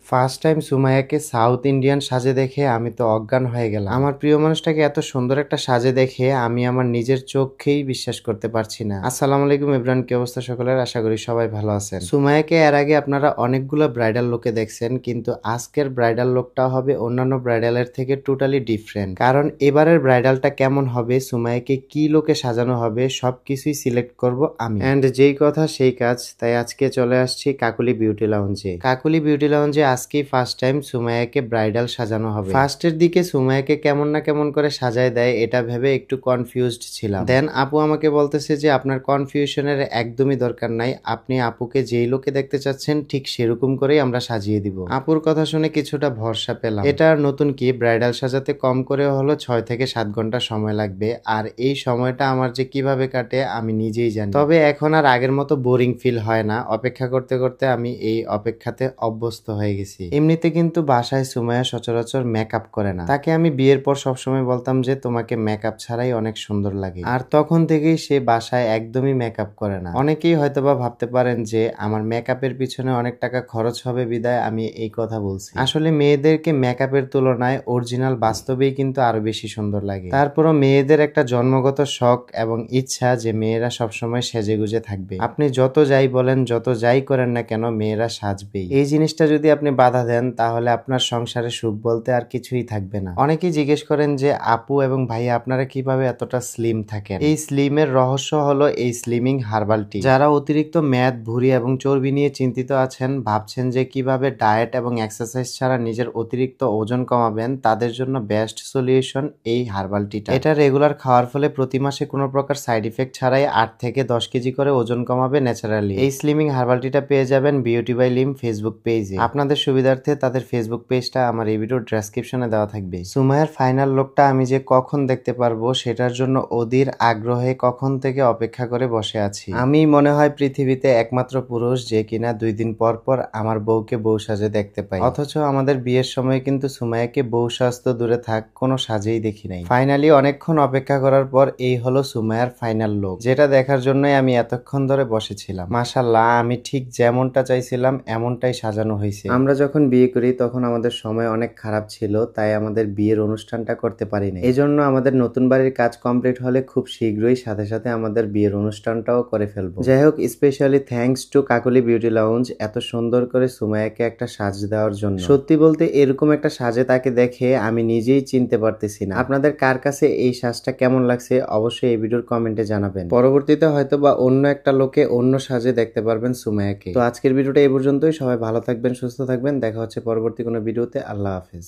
First time সুমাইয়াকে south Indian সাজে দেখে আমি তো অজ্ঞান হয়ে গেলাম। আমার প্রিয় মানুষটাকে এত সুন্দর একটা সাজে দেখে আমি আমার নিজের চোখকেই বিশ্বাস করতে পারছি না। আসসালামু আলাইকুম এভরিওয়ান, কি অবস্থা সকলের? আশা করি সবাই ভালো আছেন। সুমাইয়াকে এর আগে আপনারা অনেকগুলো ব্রাইডাল লুকে দেখছেন, কিন্তু আজকের ব্রাইডাল লুকটা হবে অন্যান্য ব্রাইডালের থেকে টোটালি ডিফারেন্ট। কারণ এবারের ব্রাইডালটা কেমন হবে, সুমাইয়াকে কি লুকে সাজানো হবে, সবকিছুই সিলেক্ট করব আমি। এন্ড যেই কথা সেই কাজ, তাই আজকে চলে আসছি কাকুলি বিউটি লাউঞ্জে। কাকুলি বিউটি লাউঞ্জে আজকেই ফার্স্ট টাইম সুমাইয়াকে ব্রাইডাল সাজানো হবে। ফার্স্টের দিকে সুমাইয়াকে কেমন না কেমন করে সাজায় দেয় এটা ভেবে একটু কনফিউজড ছিলাম। দেন আপু আমাকে বলতেছে যে আপনার কনফিউশনের একদমই দরকার নাই, আপনি আপুকে যেই লোকে দেখতে চাচ্ছেন ঠিক সেরকম করেই আমরা সাজিয়ে দিব। আপুর কথা শুনে কিছুটা ভরসা পেলাম। এটা আর নতুন কি, ব্রাইডাল সাজাতে কম করে হলো 6 থেকে 7 ঘন্টা সময় লাগবে, আর এই সময়টা আমার যে কিভাবে কাটে আমি নিজেই জানি। তবে এখন আর আগের মতো বোরিং ফিল হয় না, অপেক্ষা করতে করতে আমি এই অপেক্ষাতে অভ্যস্ত হয়ে গেছি। এমনিতে কিন্তু বাসায় সুমাইয়া সচরাচর মেকআপ করে না। তাকে আমি বিয়ের পর সবসময় বলতাম যে তোমাকে মেকআপ ছাড়াই অনেক সুন্দর লাগে, আর তখন থেকেই সে বাসায় একদমই মেকআপ করে না। অনেকেই হয়তোবা ভাবতে পারেন যে আমার মেকআপের পিছনে অনেক টাকা খরচ হবে বিদায় আমি এই কথা বলছি। আসলে মেয়েদেরকে মেকআপের তুলনায় অরিজিনাল বাস্তবেই কিন্তু আরো বেশি সুন্দর লাগে। তারপরও মেয়েদের একটা জন্মগত শখ এবং ইচ্ছা যে মেয়েরা সবসময় সেজেগুজে থাকবে। আপনি যত যাই বলেন, যত যাই করেন না কেন, মেয়েরা সাজবেই। এই জিনিসটা যদি আপনি বাধা দেন তাহলে আপনার সংসারে সুখ বলতে আর কিছুই থাকবে না। অনেকেই জিজ্ঞেস করেন যে আপু এবং ভাইয়া আপনারা কিভাবে এতটা স্লিম থাকেন। এই স্লিমের রহস্য হলো এই স্লিমিং হার্বাল টি। যারা অতিরিক্ত মেদ, ভুঁড়ি এবং চর্বি নিয়ে চিন্তিত আছেন, ভাবছেন যে কিভাবে ডায়েট এবং এক্সারসাইজ ছাড়া নিজের অতিরিক্ত ওজন কমাবেন, তাদের জন্য বেস্ট সলিউশন এই হার্বাল টিটা। এটা রেগুলার খাওয়ার ফলে প্রতি মাসে কোনো প্রকার সাইড ইফেক্ট ছাড়াই 8 থেকে 10 কেজি করে ওজন কমাবে ন্যাচারালি। এই স্লিমিং হার্বাল টিটা পেয়ে যাবেন বিউটি বাই লিম ফেসবুক পেজে। আপনাদের সুবিধার্থে তাদের ফেসবুক পেজটা আমার এই ভিডিওর ডেসক্রিপশনে দেওয়া থাকবে। সুমাইয়ার ফাইনাল লুকটা আমি যে কখন দেখতে পারবো সেটার জন্য অধীর আগ্রহে কখন থেকে অপেক্ষা করে বসে আছি। আমি মনে হয় পৃথিবীতে একমাত্র পুরুষ যে কিনা 2 দিন পর পর আমার বউকে বউ সাজে দেখতে পাই। অথচ আমাদের বিয়ের সময় কিন্তু সুমাইয়াকে বউ সাজ তো দূরে থাক, কোনো সাজেই দেখি নাই। ফাইনালি অনেকক্ষণ অপেক্ষা করার পর এই হলো সুমাইয়ার ফাইনাল লুক, যেটা দেখার জন্যই আমি এতক্ষণ ধরে বসেছিলাম। মাশাআল্লাহ, আমি ঠিক যেমনটা চাইছিলাম এমনটাই সাজানো হয়েছে। আমরা যখন বিয়ে করি তখন আমাদের সময় অনেক খারাপ ছিল, তাই আমাদের বিয়ের অনুষ্ঠানটা করতে পারিনি। এই জন্য আমাদের নতুন বাড়ির কাজ কমপ্লিট হলে খুব শীঘ্রই সাথে সাথে আমাদের বিয়ের অনুষ্ঠানটাও করে ফেলবো। যাই হোক, specially thanks to Kakuli beauty lounge এত সুন্দর করে সুমাইয়াকে একটা সাজ দেওয়ার জন্য। সত্যি বলতে এরকম একটা সাজে তাকে দেখে আমি নিজেই চিনতে পারতেছি না। আপনাদের কার কাছে এই সাজটা কেমন লাগছে অবশ্যই এই ভিডিওর কমেন্টে জানাবেন। পরবর্তীতে হয়তো বা অন্য একটা লোকে অন্য সাজে দেখতে পারবেন সুমাইয়াকে। তো আজকের ভিডিওটা এই পর্যন্তই। সবাই ভালো থাকবেন, সুস্থ থাকবেন, দেখা হচ্ছে পরবর্তী কোনো ভিডিওতে। আল্লাহ হাফেজ।